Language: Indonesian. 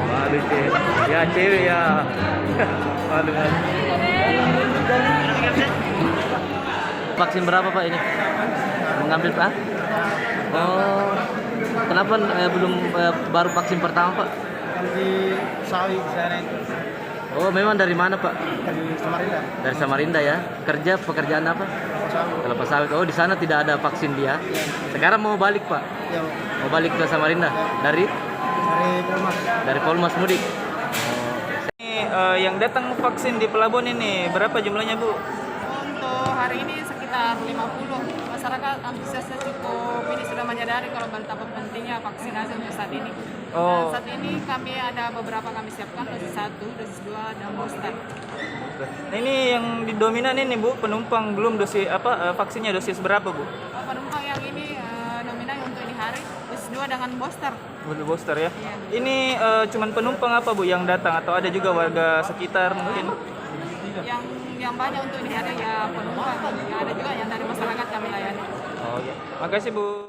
Malu cewek. Ya cewek ya. Malu. Vaksin berapa Pak ini? Mengambil Pak? Oh, kenapa belum baru vaksin pertama Pak? Di Sawi sana itu. Oh, memang dari mana Pak? Dari Samarinda. Dari Samarinda ya. Kerja pekerjaan apa? Kelapa sawit. Oh, di sana tidak ada vaksin dia. Sekarang mau balik Pak? Ya, Mau balik ke Samarinda? Dari Polmas. dari Polmas mudik. Ini yang datang vaksin di pelabuhan ini berapa jumlahnya Bu? Untuk hari ini sekitar 50. Masyarakat antusiasnya cukup, ini sudah menyadari kalau betapa pentingnya vaksinasi untuk saat ini. Oh. Dan saat ini kami ada beberapa kami siapkan, dosis 1, dosis 2, dan booster. Nah, ini yang dominan ini Bu, penumpang belum dosis vaksinnya dosis berapa Bu? Penumpang yang ini dominan untuk ini hari, dosis 2 dengan booster. Booster ya. Iya. Ini cuman penumpang apa Bu yang datang atau ada juga warga sekitar mungkin? Yang banyak untuk ini hari ya penumpang, ya, ada juga yang dari masyarakat kami layani. Oh ya. Makasih Bu.